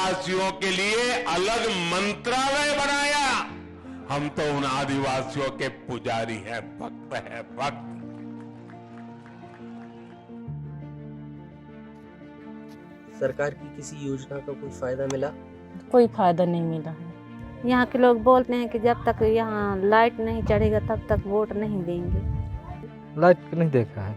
आदिवासियों के लिए अलग मंत्रालय बनाया। हम तो उन आदिवासियों के पुजारी हैं, भक्त हैं, भक्त। सरकार की किसी योजना का कोई फायदा मिला? कोई फायदा नहीं मिला है। यहाँ के लोग बोलते हैं कि जब तक यहाँ लाइट नहीं चढ़ेगा तब तक वोट नहीं देंगे। लाइट नहीं देखा है,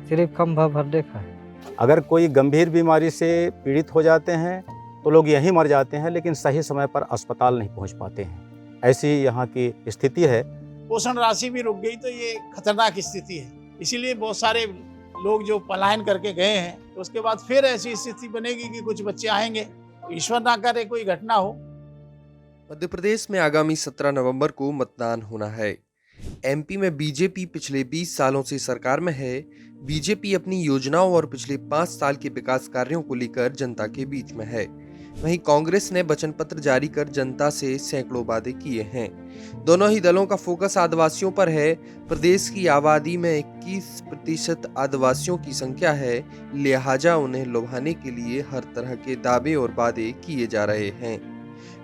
सिर्फ खंभा भर देखा है। अगर कोई गंभीर बीमारी से पीड़ित हो जाते हैं तो लोग यहीं मर जाते हैं, लेकिन सही समय पर अस्पताल नहीं पहुंच पाते हैं। ऐसी यहाँ की स्थिति है। पोषण राशि भी रुक गई तो ये खतरनाक स्थिति है। इसीलिए बहुत सारे लोग जो पलायन करके गए हैं तो उसके बाद फिर ऐसी स्थिति बनेगी कि कुछ बच्चे आएंगे। ईश्वर ना करे कोई घटना हो। मध्य प्रदेश में आगामी 17 नवंबर को मतदान होना है। एमपी में बीजेपी पिछले 20 सालों से सरकार में है। बीजेपी अपनी योजनाओं और पिछले 5 साल के विकास कार्यों को लेकर जनता के बीच में है। वहीं कांग्रेस ने वचन पत्र जारी कर जनता से सैकड़ों वादे किए हैं। दोनों ही दलों का फोकस आदिवासियों पर है। प्रदेश की आबादी में 21% आदिवासियों की संख्या है, लिहाजा उन्हें लुभाने के लिए हर तरह के दावे और वादे किए जा रहे हैं।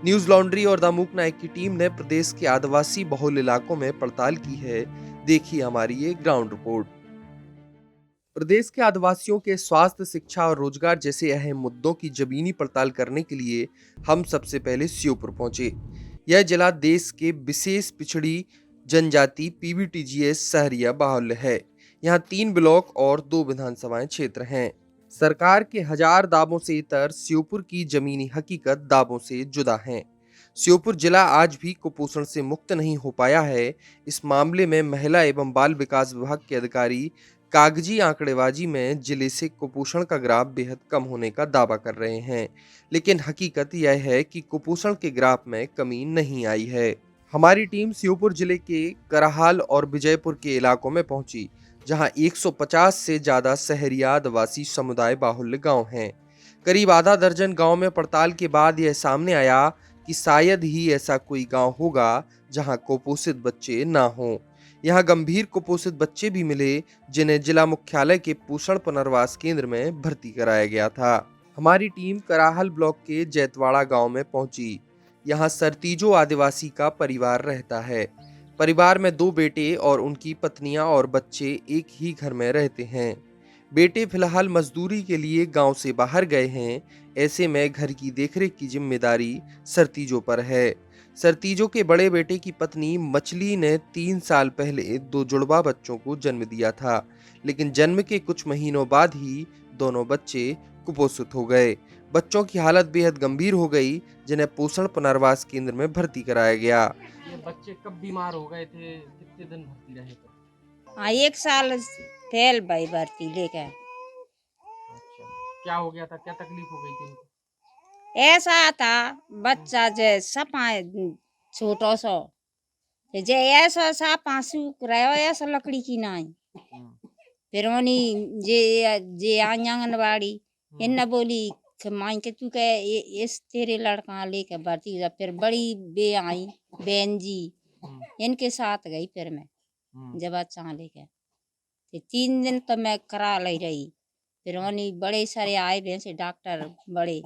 न्यूज लॉन्ड्री और दामुक नायक की टीम ने प्रदेश के आदिवासी बहुल इलाकों में पड़ताल की है। देखिए हमारी ये ग्राउंड रिपोर्ट। प्रदेश के आदिवासियों के स्वास्थ्य, शिक्षा और रोजगार जैसे अहम मुद्दों की जमीनी पड़ताल करने के लिए हम सबसे पहले श्योपुर पहुंचे। यह जिला देश के विशेष पिछड़ी जनजाति PBTGS सहरिया बाहुल्य है। यहाँ 3 ब्लॉक और 2 विधानसभाएं क्षेत्र हैं। सरकार के हजार दावों से इतर श्योपुर की जमीनी हकीकत दावों से जुदा है। श्योपुर जिला आज भी कुपोषण से मुक्त नहीं हो पाया है। इस मामले में महिला एवं बाल विकास विभाग के अधिकारी कागजी आंकड़ेबाजी में जिले से कुपोषण का ग्राफ बेहद कम होने का दावा कर रहे हैं, लेकिन हकीकत यह है कि कुपोषण के ग्राफ में कमी नहीं आई है। हमारी टीम श्योपुर जिले के कराहाल और विजयपुर के इलाकों में पहुंची, जहां 150 से ज्यादा शहरिया आदिवासी समुदाय बाहुल्य गांव हैं। करीब आधा दर्जन गांव में पड़ताल के बाद यह सामने आया कि शायद ही ऐसा कोई गांव होगा जहां कुपोषित बच्चे ना हों। यहां गंभीर कुपोषित बच्चे भी मिले, जिन्हें जिला मुख्यालय के पोषण पुनर्वास केंद्र में भर्ती कराया गया था। हमारी टीम कराहल ब्लॉक के जैतवाड़ा गांव में पहुंची। यहां सरतीजो आदिवासी का परिवार रहता है। परिवार में 2 बेटे और उनकी पत्नियां और बच्चे एक ही घर में रहते हैं। बेटे फिलहाल मजदूरी के लिए गांव से बाहर गए हैं। ऐसे में घर की देखरेख की जिम्मेदारी सरतीजो पर है। सरतीजो के बड़े बेटे की पत्नी मछली ने 3 साल पहले 2 जुड़वा बच्चों को जन्म दिया था, लेकिन जन्म के कुछ महीनों बाद ही दोनों बच्चे कुपोषित हो गए। बच्चों की हालत बेहद गंभीर हो गई, जिन्हें पोषण पुनर्वास केंद्र में भर्ती कराया गया। ये बच्चे कब बीमार हो गए थे, कितने दिन भर्ती रहे थे? हाँ, 1 साल फैल भाई भर्ती लेके। अच्छा, क्या हो गया था, क्या तकलीफ हो गई थी? ऐसा था बच्चा जे सपा छोटो सो जे ऐसा सपा सूख रहा है, ऐसा लकड़ी की नहीं। फिर उन्हीं जे आंगनबाड़ी इन्ना बोली कि माई के तू के इस तेरे लड़का लेके भर्ती हो जा। फिर बड़ी बे आई बहन जी, इनके साथ गई। फिर मैं जब बच्चा लेके 3 दिन तो मैं करा ले रही। फिर उन्हीं बड़े सारे आए भी से डॉक्टर बड़े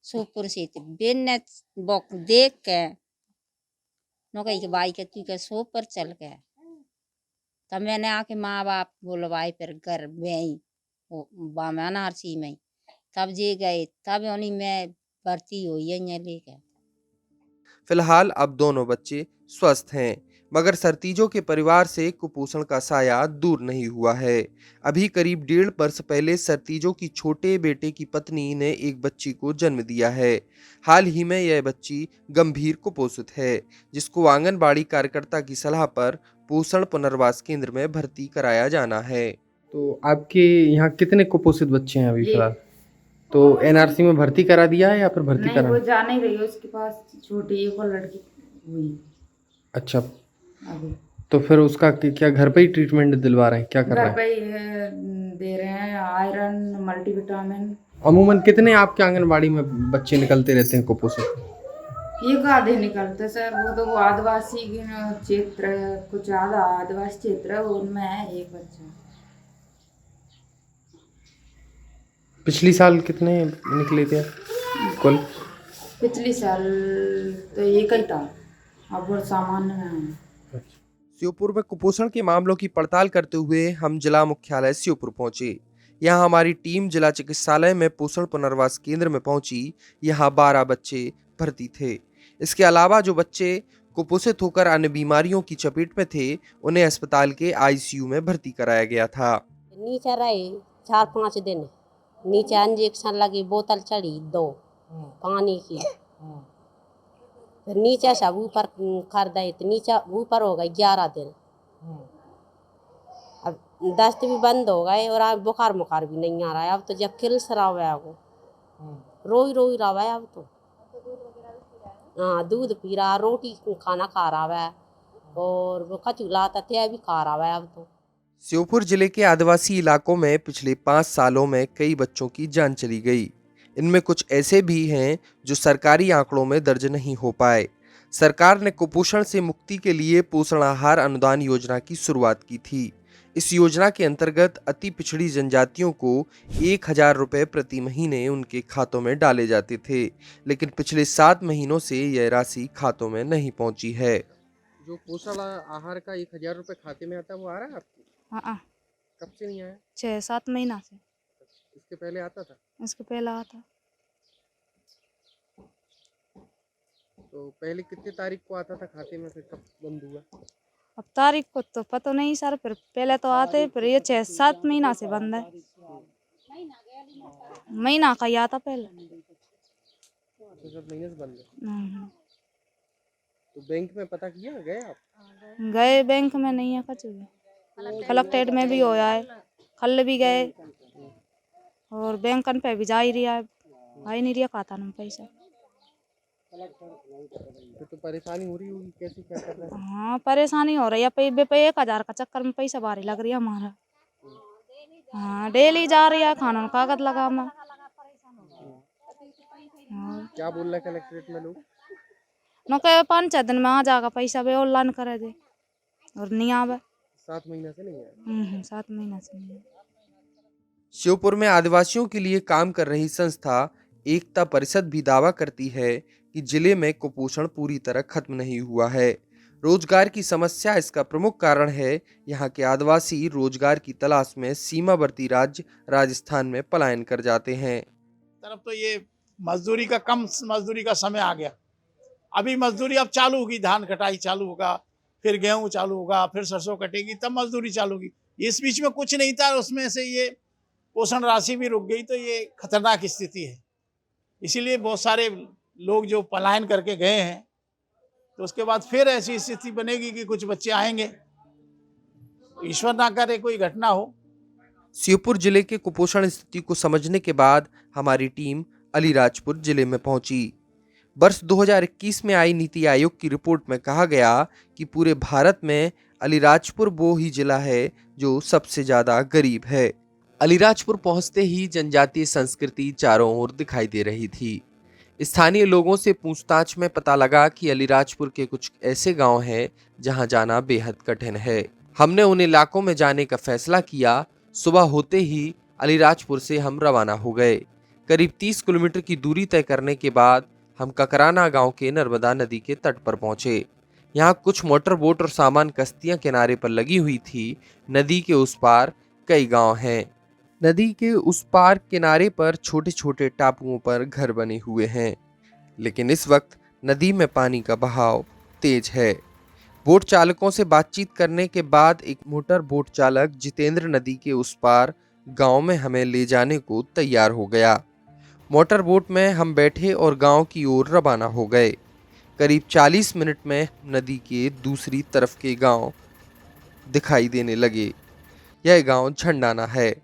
सोपुर से थे। बेन ने बोक देख के नो कही कि भाई के तू के सोपर चल गया। तब मैंने आके माँ बाप बुलवाए। फिर घर में बामनारसी में तब जे गए, तब उन्हीं में भर्ती हुई है लेके। फिलहाल अब दोनों बच्चे स्वस्थ हैं, मगर सरतीजों के परिवार से कुपोषण का साया दूर नहीं हुआ है। अभी करीब 1.5 वर्ष पहले सरतीजों की छोटे बेटे की पत्नी ने एक बच्ची को जन्म दिया है। हाल ही में यह बच्ची गंभीर कुपोषित है, जिसको आंगनबाड़ी कार्यकर्ता की सलाह पर पोषण पुनर्वास केंद्र में भर्ती कराया जाना है। तो आपके यहाँ कितने कुपोषित बच्चे हैं अभी फिलहाल? तो NRC में भर्ती करा दिया है या फिर भर्ती नहीं, करा? वो जा नहीं रही है, उसके पास छोटी एक और लड़की हुई। अच्छा, अभी तो फिर उसका क्या घर पे ही ट्रीटमेंट दिलवा रहे हैं, क्या कर रहे घर हैं? पे ही दे रहे हैं आयरन, मल्टीविटामिन। अमूमन कितने आपके आंगनबाड़ी में बच्चे निकलते रहते हैं कुपोषित? एक आधे निकलते सर, वो तो वो आदिवासी क्षेत्र है, कुछ आधा आदिवासी क्षेत्र है, उनमें है एक बच्चा। पिछली साल कितने निकले थे कुल? पिछली साल तो एक ही था, अब और सामान्य में। श्योपुर में कुपोषण के मामलों की पड़ताल करते हुए हम जिला मुख्यालय श्योपुर पहुंचे। यहां हमारी टीम जिला चिकित्सालय में पोषण पुनर्वास केंद्र में पहुंची। यहां 12 बच्चे भर्ती थे। इसके अलावा जो बच्चे कुपोषित होकर अन्य बीमारियों की चपेट में थे, उन्हें अस्पताल के आईसीयू में भर्ती कराया गया था। नीचे रहे 4-5 दिन, नीचे इंजेक्शन लगी, बोतल चढ़ी 2 पानी की, फिर नीचे सब ऊपर कर दे तो नीचे ऊपर हो गए 11 दिन। अब दस्त भी बंद हो गए और अब बुखार मुखार भी नहीं आ रहा है। अब तो जब किल्स रहा है वो रोई रहा है। अब तो हाँ, दूध पी रहा, रोटी खाना खा रहा है और वो कचू लाता थे भी खा रहा है अब तो। श्योपुर जिले के आदिवासी इलाकों में पिछले 5 सालों में कई बच्चों की जान चली गई। इनमें कुछ ऐसे भी हैं जो सरकारी आंकड़ों में दर्ज नहीं हो पाए। सरकार ने कुपोषण से मुक्ति के लिए पोषण आहार अनुदान योजना की शुरुआत की थी। इस योजना के अंतर्गत अति पिछड़ी जनजातियों को 1000 रुपए प्रति महीने उनके खातों में डाले जाते थे, लेकिन पिछले 7 महीनों से यह राशि खातों में नहीं पहुंची है। जो पोषण आहार का 1000 रुपए खाते में आता है वो आ रहा है आपको? हाँ, कब से नहीं आया? 6-7 महीना से। इसके पहले आता था? इसके पहले आता। तो पहले कितने तारीख को आता था खाते में, फिर कब बंद हुआ? अब तारीख को तो पता नहीं सर, फिर पहले तो आते, फिर ये 6-7 महीना से बंद है। महीना का ही आता पहले। 7 महीने से बंद है। तो बैंक में पता किया, गए आप? गए बैंक में, नहीं है कुछ भी। कलेक्ट्रेट में भी होया है, कल भी गए और बैंकन पे भी जा ही रहा है, आ ही नहीं रहा खाता में पैसा। तो परेशानी हो रही होगी, कैसे क्या कर रहे हैं? हाँ, परेशानी हो रही है। 1000 का चक्कर में पैसा भारी लग रही है हमारा। हाँ, डेली जा रही है खाना में कागज लगा में। क्या बोल रहे हैं कलेक्ट्रेट में लोग? न कहे 5-6 दिन में आ जाएगा पैसा, वे ऑनलाइन करे दे और नहीं आवे। 7 महीना से नहीं आया। 7 महीना से नहीं। श्योपुर में आदिवासियों के लिए काम कर रही संस्था एकता परिषद भी दावा करती है कि जिले में कुपोषण पूरी तरह खत्म नहीं हुआ है। रोजगार की समस्या इसका प्रमुख कारण है। यहाँ के आदिवासी रोजगार की तलाश में सीमावर्ती राज्य राजस्थान में पलायन कर जाते हैं। तरफ तो ये मजदूरी का कम मजदूरी का समय आ गया। अभी मजदूरी अब चालू होगी, धान कटाई चालू होगा, फिर गेहूं चालू होगा, फिर सरसों कटेगी, तब मजदूरी चालू होगी। इस बीच में कुछ नहीं था, उसमें से ये पोषण राशि भी रुक गई, तो ये खतरनाक स्थिति है। इसीलिए बहुत सारे लोग जो पलायन करके गए हैं, तो उसके बाद फिर ऐसी स्थिति बनेगी कि कुछ बच्चे आएंगे। ईश्वर ना करे कोई घटना हो। श्योपुर जिले के कुपोषण स्थिति को समझने के बाद हमारी टीम अलीराजपुर जिले में पहुंची। वर्ष 2021 में आई नीति आयोग की रिपोर्ट में कहा गया कि पूरे भारत में अलीराजपुर वो ही जिला है जो सबसे ज्यादा गरीब है। अलीराजपुर पहुंचते ही जनजातीय संस्कृति चारों ओर दिखाई दे रही थी। स्थानीय लोगों से पूछताछ में पता लगा कि अलीराजपुर के कुछ ऐसे गांव हैं जहां जाना बेहद कठिन है। हमने उन इलाकों में जाने का फैसला किया। सुबह होते ही अलीराजपुर से हम रवाना हो गए। करीब 30 किलोमीटर की दूरी तय करने के बाद हम ककराना गांव के नर्मदा नदी के तट पर पहुंचे। यहाँ कुछ मोटर बोट और सामान कश्तियां किनारे पर लगी हुई थी। नदी के उस पार कई गांव हैं। नदी के उस पार किनारे पर छोटे छोटे टापुओं पर घर बने हुए हैं, लेकिन इस वक्त नदी में पानी का बहाव तेज है। बोट चालकों से बातचीत करने के बाद एक मोटर बोट चालक जितेंद्र नदी के उस पार गांव में हमें ले जाने को तैयार हो गया। मोटर बोट में हम बैठे और गांव की ओर रवाना हो गए। करीब 40 मिनट में नदी के दूसरी तरफ के गांव दिखाई देने लगे। यह गांव झंडाना है।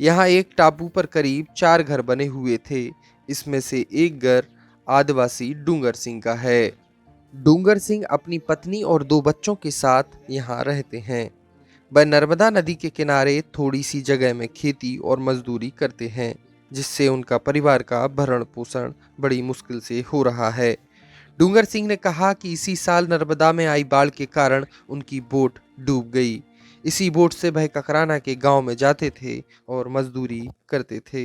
यहाँ एक टापू पर करीब 4 घर बने हुए थे। इसमें से एक घर आदिवासी डूंगर सिंह का है। डूंगर सिंह अपनी पत्नी और 2 बच्चों के साथ यहाँ रहते हैं। वह नर्मदा नदी के किनारे थोड़ी सी जगह में खेती और मजदूरी करते हैं, जिससे उनका परिवार का भरण पोषण बड़ी मुश्किल से हो रहा है। डूंगर सिंह ने कहा कि इसी साल नर्मदा में आई बाढ़ के कारण उनकी बोट डूब गई। इसी बोट से वह ककराना के गांव में जाते थे और मजदूरी करते थे।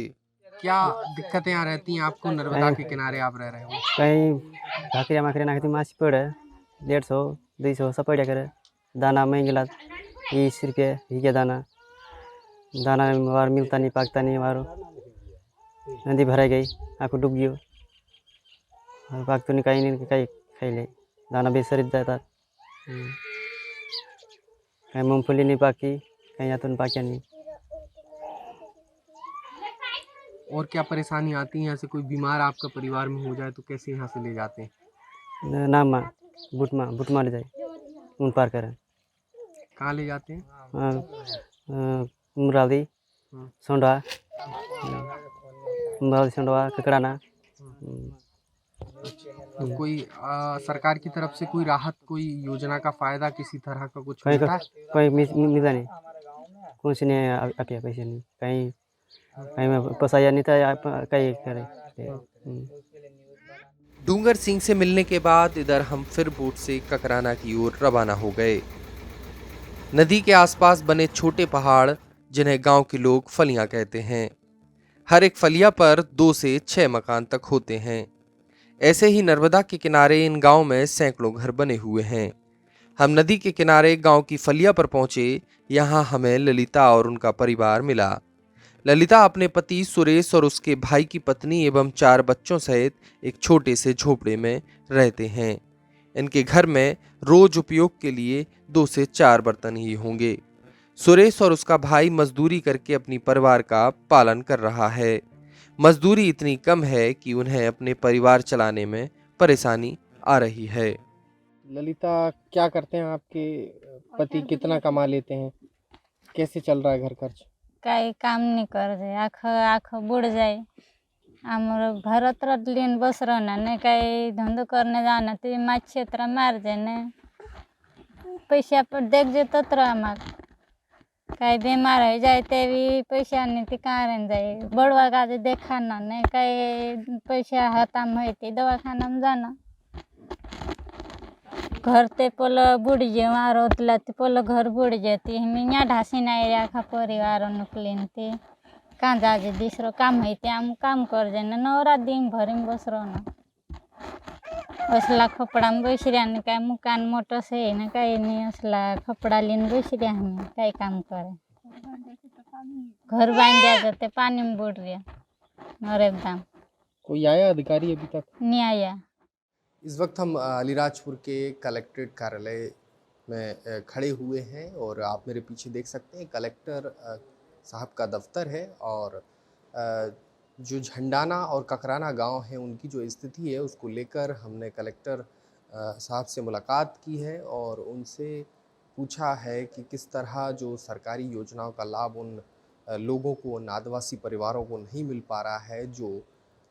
क्या दिक्कतें यहाँ रहती हैं आपको? नर्मदा के किनारे आप रह रहे हो। कहीं भाकरिया माकरिया नाखती मासी पड़े 150 200 सब पड़ा करे दाना महंगे ला 20 रुपये ही के दाना वार मिलता नहीं पाकता नहीं वारो नदी भरा गई आँखों डूब गयो और पाक तो नहीं कहीं नहीं कहीं खाई ले दाना बेसरित जाता कहीं मूंगफली नहीं पाकी कहीं या तो नहीं पाकिया नहीं। और क्या परेशानी आती है? ऐसे कोई बीमार आपका परिवार में हो जाए तो कैसे यहाँ से ले जाते हैं? नाम बुट मार जाए उन पार करें। कहाँ ले जाते हैं? मुरादी सोंडवा ककड़ाना। तो कोई सरकार की तरफ से कोई राहत, कोई योजना का फायदा किसी तरह का कुछ कहीं मिलता है? कोई मिलता नहीं, कुछ नहीं आके पैसे नहीं कहीं कहीं में पसाया नहीं था कहीं करे। डूंगर सिंह से मिलने के बाद इधर हम फिर बोट से ककराना की ओर रवाना हो गए। नदी के आसपास बने छोटे पहाड़ जिन्हें गांव के लोग फलियां कहते हैं। हर एक फलिया पर 2 से 6 मकान तक होते हैं। ऐसे ही नर्मदा के किनारे इन गांव में सैकड़ों घर बने हुए हैं। हम नदी के किनारे गांव की फलिया पर पहुंचे। यहां हमें ललिता और उनका परिवार मिला। ललिता अपने पति सुरेश और उसके भाई की पत्नी एवं 4 बच्चों सहित एक छोटे से झोपड़े में रहते हैं। इनके घर में रोज उपयोग के लिए 2 से 4 बर्तन ही होंगे। सुरेश और उसका भाई मजदूरी करके अपनी परिवार का पालन कर रहा है। मजदूरी इतनी कम है कि उन्हें अपने परिवार चलाने में परेशानी आ रही है। ललिता, क्या करते हैं आपके पति? कितना कमा लेते हैं? कैसे चल रहा है घर खर्च? काही काम नहीं कर जाए आख बुड़ जाए आमर घरात रडलीन बस रहना नहीं काही धंधो करने जाना ते माछ क्षेत्र मार जाए न पैसा पर देख जेत आमाक काही बीमार हो जाए ते भी पैसा नहीं ते कहाँ रह जाए बड़वा का देखाना नहीं काही पैसा हताम होती दवाखाना में जाना घर ते पोल बुड़ जे वहाँ रोतला ते पोल घर बुड़ जाती हम यहाँ ढासी नहीं रखा परिवार निकलीन ते कहाँ जाजे दूसरो काम होते हम काम कर जाए नवरा दिन भर में बस रहना असला कपड़ा में बैस रहा का मुकान मोटर से है ना कहीं नहीं असला कपड़ा लेने बैस रहा हमें कई काम करे घर बांध दिया जाते पानी में बुड़ रहा और एकदम। कोई आया अधिकारी अभी तक? नहीं आया। इस वक्त हम अलीराजपुर के कलेक्ट्रेट कार्यालय में खड़े हुए हैं और आप मेरे पीछे देख सकते हैं कलेक्टर साहब का दफ्तर है और जो झंडाना और ककराना गांव है उनकी जो स्थिति है उसको लेकर हमने कलेक्टर साहब से मुलाकात की है और उनसे पूछा है कि किस तरह जो सरकारी योजनाओं का लाभ उन लोगों को, उन आदिवासी परिवारों को नहीं मिल पा रहा है जो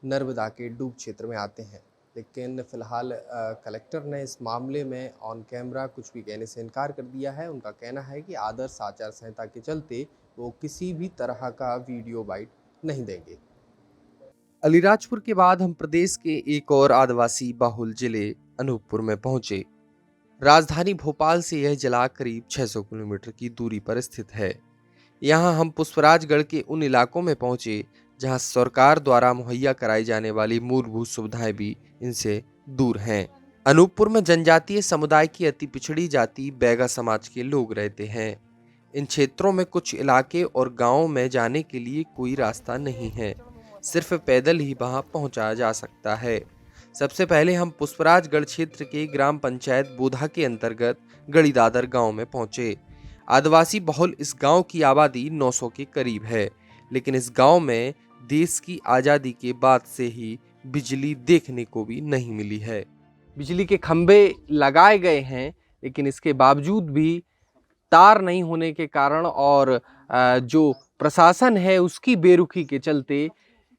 नर्मदा के डूब क्षेत्र में आते हैं। लेकिन फ़िलहाल कलेक्टर ने इस मामले में ऑन कैमरा कुछ भी कहने से इनकार कर दिया है। उनका कहना है कि आदर्श आचार संहिता के चलते वो किसी भी तरह का वीडियो बाइट नहीं देंगे। अलीराजपुर के बाद हम प्रदेश के एक और आदिवासी बाहुल जिले अनूपपुर में पहुंचे। राजधानी भोपाल से यह जिला करीब 600 किलोमीटर की दूरी पर स्थित है। यहाँ हम पुष्पराजगढ़ के उन इलाकों में पहुंचे जहां सरकार द्वारा मुहैया कराई जाने वाली मूलभूत सुविधाएं भी इनसे दूर हैं। अनूपपुर में जनजातीय समुदाय की अति पिछड़ी जाति बैगा समाज के लोग रहते हैं। इन क्षेत्रों में कुछ इलाके और गांवों में जाने के लिए कोई रास्ता नहीं है, सिर्फ पैदल ही वहां पहुंचा जा सकता है। सबसे पहले हम पुष्पराजगढ़ क्षेत्र के ग्राम पंचायत बोधा के अंतर्गत गड़ीदादर गांव में पहुंचे। आदिवासी बहुल इस गांव की आबादी 900 के करीब है, लेकिन इस गांव में देश की आज़ादी के बाद से ही बिजली देखने को भी नहीं मिली है। बिजली के खंभे लगाए गए हैं, लेकिन इसके बावजूद भी तार नहीं होने के कारण और जो प्रशासन है उसकी बेरुखी के चलते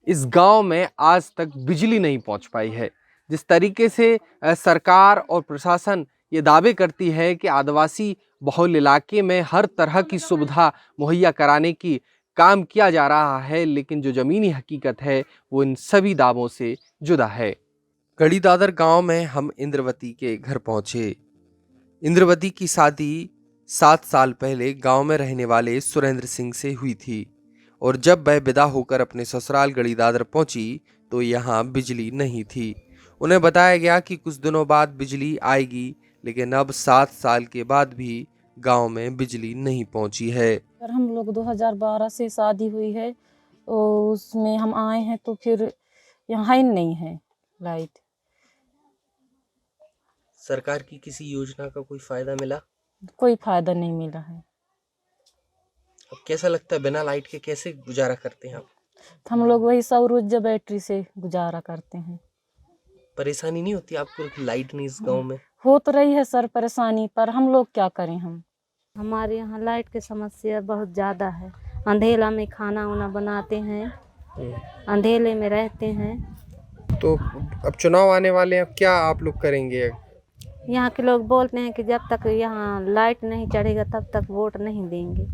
इस गांव में आज तक बिजली नहीं पहुंच पाई है। जिस तरीके से सरकार और प्रशासन ये दावे करती है कि आदिवासी बहुल इलाके में हर तरह की सुविधा मुहैया कराने की काम किया जा रहा है, लेकिन जो ज़मीनी हकीकत है वो इन सभी दावों से जुदा है। गड़ीदादर गांव में हम इंद्रवती के घर पहुंचे। इंद्रवती की शादी 7 साल पहले गांव में रहने वाले सुरेंद्र सिंह से हुई थी और जब वह विदा होकर अपने ससुराल गढ़ी दादर पहुंची तो यहाँ बिजली नहीं थी। उन्हें बताया गया कि कुछ दिनों बाद बिजली आएगी, लेकिन अब 7 साल के बाद भी गांव में बिजली नहीं पहुंची है। हम लोग 2012 से शादी हुई है, तो उसमें हम आए हैं तो फिर यहाँ ही नहीं है लाइट। सरकार की किसी योजना का कोई फायदा मिला? कोई फायदा नहीं मिला है। अब कैसा लगता है, बिना लाइट के कैसे गुजारा करते हैं आप? हम लोग वही सौर ऊर्जा बैटरी से गुजारा करते हैं। परेशानी नहीं होती आपको कि लाइट नहीं इस गांव में? हो तो रही है सर परेशानी, पर हम लोग क्या करें। हमारे यहाँ लाइट की समस्या बहुत ज़्यादा है। अंधेला में खाना वाना बनाते हैं, अंधेले में रहते हैं। तो अब चुनाव आने वाले हैं, अब क्या आप लोग करेंगे? यहाँ के लोग बोलते हैं कि जब तक यहाँ लाइट नहीं चढ़ेगा तब तक वोट नहीं देंगे।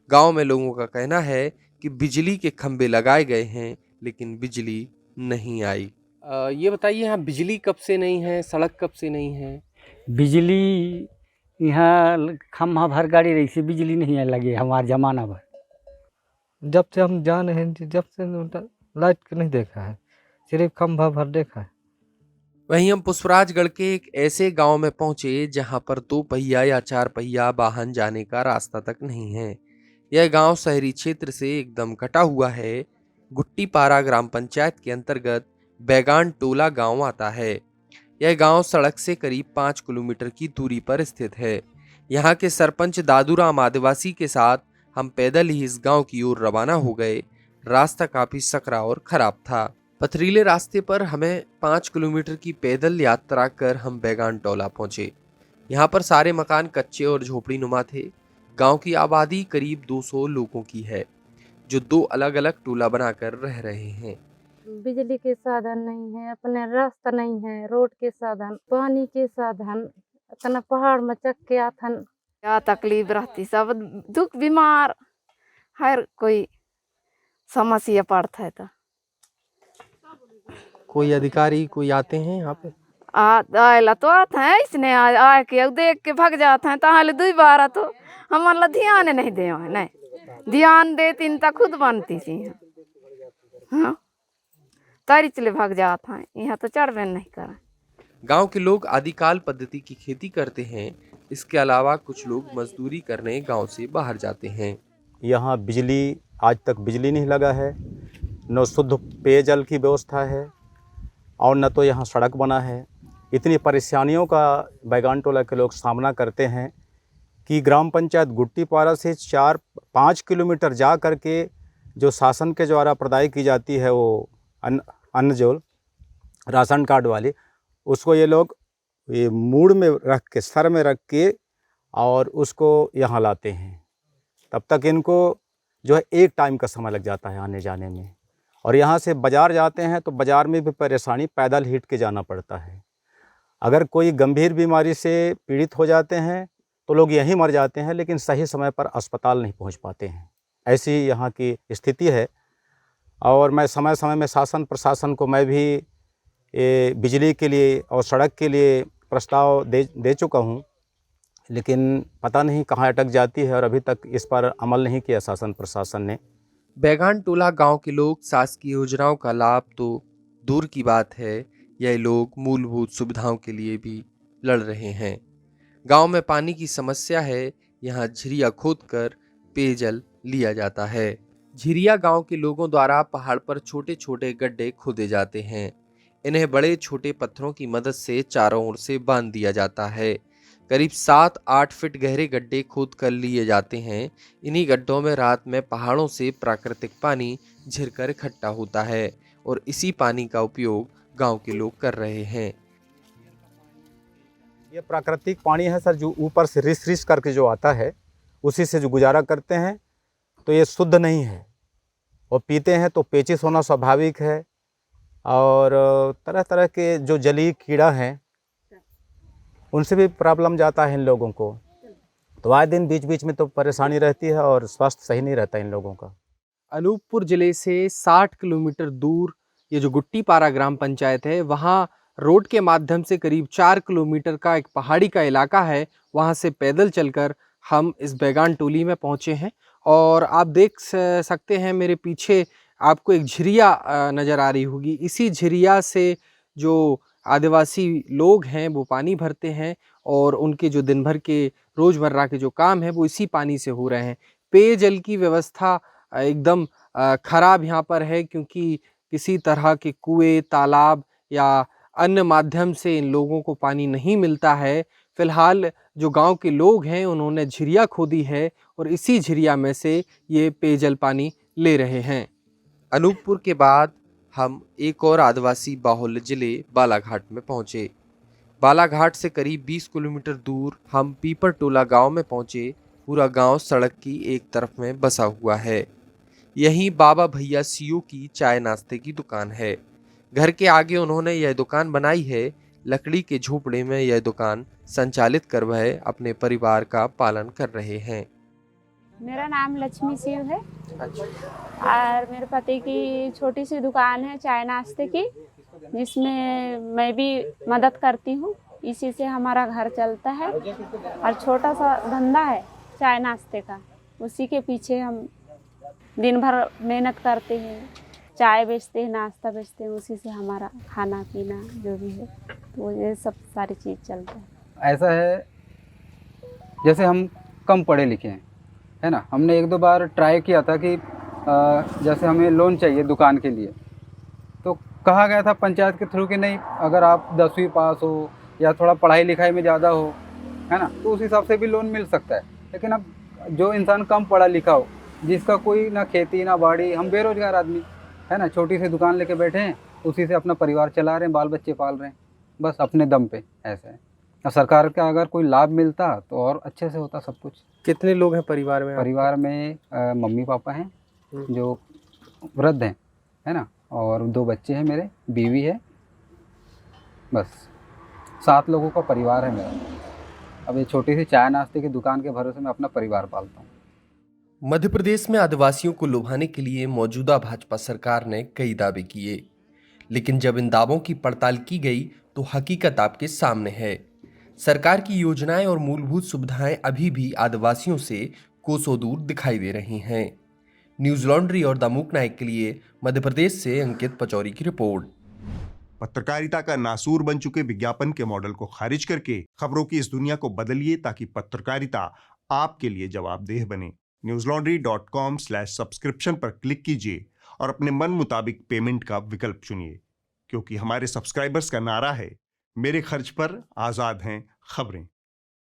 गांव में लोगों का कहना है कि बिजली के खंभे लगाए गए हैं लेकिन बिजली नहीं आई। ये बताइए, यहाँ बिजली कब से नहीं है, सड़क कब से नहीं है? बिजली यहाँ खम्भा भर गाड़ी रही से बिजली नहीं है लगे हमारे जमाना भर। जब से हम जाने हैं, जब से लाइट नहीं देखा है, सिर्फ खंभा भर देखा है। वहीं हम पुष्पराजगढ़ के एक ऐसे गांव में पहुंचे जहां पर 2 पहिया या 4 पहिया वाहन जाने का रास्ता तक नहीं है। यह गांव शहरी क्षेत्र से एकदम कटा हुआ है। गुट्टीपारा ग्राम पंचायत के अंतर्गत बैगान टोला गांव आता है। यह गांव सड़क से करीब 5 किलोमीटर की दूरी पर स्थित है। यहां के सरपंच दादूराम आदिवासी के साथ हम पैदल ही इस गांव की ओर रवाना हो गए। रास्ता काफी सकरा और खराब था। पथरीले रास्ते पर हमें 5 किलोमीटर की पैदल यात्रा कर हम बैगान टोला पहुंचे। यहाँ पर सारे मकान कच्चे और झोपड़ी नुमा थे। गांव की आबादी करीब 200 लोगों की है, जो 2 अलग अलग टोला बनाकर रह रहे हैं। बिजली के साधन नहीं है, अपने रास्ता नहीं है, रोड के साधन, पानी के साधन, इतना पहाड़ में चक के आथन क्या तकलीफ रहती। सब दुख बीमार हर कोई समस्या पड़ता है। तो कोई अधिकारी कोई आते हैं यहाँ पे? आयला तो आते हैं, इसने आ के देख के भाग जाते हैं। ताहले 2 बार तो हमारा ध्यान नहीं दे, नहीं ध्यान देती तो खुद बनती थी। हाँ तारी चले भाग जाता है, यहाँ तो चढ़बे नहीं करा। गांव के लोग आदिकाल पद्धति की खेती करते हैं। इसके अलावा कुछ लोग मजदूरी करने गांव से बाहर जाते हैं। यहाँ बिजली आज तक बिजली नहीं लगा है, न शुद्ध पेयजल की व्यवस्था है और न तो यहाँ सड़क बना है। इतनी परेशानियों का बैगान टोला के लोग सामना करते हैं कि ग्राम पंचायत गुट्टीपारा से 4-5 किलोमीटर जा कर के जो शासन के द्वारा प्रदाय की जाती है वो अन्न जो राशन कार्ड वाली, उसको ये लोग ये मूड में रख के, सर में रख के और उसको यहाँ लाते हैं। तब तक इनको जो है 1 टाइम का समय लग जाता है आने जाने में। और यहाँ से बाज़ार जाते हैं तो बाज़ार में भी परेशानी, पैदल हिट के जाना पड़ता है। अगर कोई गंभीर बीमारी से पीड़ित हो जाते हैं तो लोग यहीं मर जाते हैं, लेकिन सही समय पर अस्पताल नहीं पहुँच पाते हैं। ऐसी यहाँ की स्थिति है। और मैं समय समय में शासन प्रशासन को मैं भी बिजली के लिए और सड़क के लिए प्रस्ताव दे चुका हूँ, लेकिन पता नहीं कहाँ अटक जाती है और अभी तक इस पर अमल नहीं किया शासन प्रशासन ने। बैगान टोला गांव के लोग शासकीय योजनाओं का लाभ तो दूर की बात है, यह लोग मूलभूत सुविधाओं के लिए भी लड़ रहे हैं। गांव में पानी की समस्या है। यहाँ झिरिया खोदकर पेयजल लिया जाता है। झिरिया गांव के लोगों द्वारा पहाड़ पर छोटे छोटे गड्ढे खोदे जाते हैं। इन्हें बड़े छोटे पत्थरों की मदद से चारों ओर से बांध दिया जाता है। करीब 7-8 फीट गहरे गड्ढे खोद कर लिए जाते हैं। इन्हीं गड्ढों में रात में पहाड़ों से प्राकृतिक पानी झिरकर इकट्ठा होता है और इसी पानी का उपयोग गांव के लोग कर रहे हैं। ये प्राकृतिक पानी है सर, जो ऊपर से रिस करके जो आता है उसी से जो गुजारा करते हैं। तो ये शुद्ध नहीं है और पीते हैं तो पेचिश होना स्वाभाविक है। और तरह तरह के जो जलीय कीड़ा हैं उनसे भी प्रॉब्लम जाता है इन लोगों को। तो आए दिन बीच बीच में तो परेशानी रहती है और स्वास्थ्य सही नहीं रहता इन लोगों का। अनूपपुर जिले से 60 किलोमीटर दूर ये जो गुट्टीपारा ग्राम पंचायत है, वहाँ रोड के माध्यम से करीब 4 किलोमीटर का एक पहाड़ी का इलाका है। वहाँ से पैदल चलकर हम इस बैगान टोली में पहुंचे हैं और आप देख सकते हैं मेरे पीछे आपको एक झिरिया नज़र आ रही होगी। इसी झिरिया से जो आदिवासी लोग हैं वो पानी भरते हैं और उनके जो दिन भर के रोज़मर्रा के जो काम है वो इसी पानी से हो रहे हैं। पेयजल की व्यवस्था एकदम ख़राब यहाँ पर है, क्योंकि किसी तरह के कुएं, तालाब या अन्य माध्यम से इन लोगों को पानी नहीं मिलता है। फ़िलहाल जो गांव के लोग हैं उन्होंने झिरिया खोदी है और इसी झिरिया में से ये पेयजल पानी ले रहे हैं। अनूपपुर के बाद हम एक और आदिवासी बाहुल्य जिले बालाघाट में पहुंचे। बालाघाट से करीब 20 किलोमीटर दूर हम पीपर टोला गांव में पहुंचे। पूरा गांव सड़क की एक तरफ में बसा हुआ है। यहीं बाबा भैया सीओ की चाय नाश्ते की दुकान है। घर के आगे उन्होंने यह दुकान बनाई है। लकड़ी के झोपड़े में यह दुकान संचालित कर वह अपने परिवार का पालन कर रहे हैं। मेरा नाम लक्ष्मी शिव है और मेरे पति की छोटी सी दुकान है चाय नाश्ते की, जिसमें मैं भी मदद करती हूँ। इसी से हमारा घर चलता है और छोटा सा धंधा है चाय नाश्ते का, उसी के पीछे हम दिन भर मेहनत करते हैं। चाय बेचते हैं, नाश्ता बेचते हैं, उसी से हमारा खाना पीना जो भी है तो ये सब सारी चीज़ चलता है। ऐसा है जैसे हम कम पढ़े लिखे हैं, है ना। हमने एक दो बार ट्राई किया था कि जैसे हमें लोन चाहिए दुकान के लिए, तो कहा गया था पंचायत के थ्रू कि नहीं, अगर आप 10वीं पास हो या थोड़ा पढ़ाई लिखाई में ज़्यादा हो, है ना, तो उस हिसाब से भी लोन मिल सकता है। लेकिन अब जो इंसान कम पढ़ा लिखा हो, जिसका कोई ना खेती ना बाड़ी, हम बेरोजगार आदमी, है ना, छोटी सी दुकान लेके बैठे हैं, उसी से अपना परिवार चला रहे हैं, बाल बच्चे पाल रहे हैं, बस अपने दम पे। ऐसा है। और सरकार का अगर कोई लाभ मिलता तो और अच्छे से होता सब कुछ। कितने लोग हैं परिवार में? परिवार में मम्मी पापा हैं जो वृद्ध हैं, है ना, और 2 बच्चे हैं मेरे, बीवी है, बस 7 लोगों का परिवार है मेरा। अब ये छोटी सी चाय नाश्ते की दुकान के भरोसे मैं अपना परिवार पालता हूँ। मध्य प्रदेश में आदिवासियों को लुभाने के लिए मौजूदा भाजपा सरकार ने कई दावे किए, लेकिन जब इन दावों की पड़ताल की गई तो हकीकत आपके सामने है। सरकार की योजनाएं और मूलभूत सुविधाएं अभी भी आदिवासियों से कोसों दूर दिखाई दे रही हैं। न्यूज लॉन्ड्री और द मूक नायक के लिए मध्य प्रदेश से अंकित पचौरी की रिपोर्ट। पत्रकारिता का नासूर बन चुके विज्ञापन के मॉडल को खारिज करके खबरों की इस दुनिया को बदलिए, ताकि पत्रकारिता आपके लिए जवाबदेह बने। newslaundry.com/subscription पर क्लिक कीजिए और अपने मन मुताबिक पेमेंट का विकल्प चुनिए, क्योंकि हमारे सब्सक्राइबर्स का नारा है, मेरे खर्च पर आजाद हैं खबरें।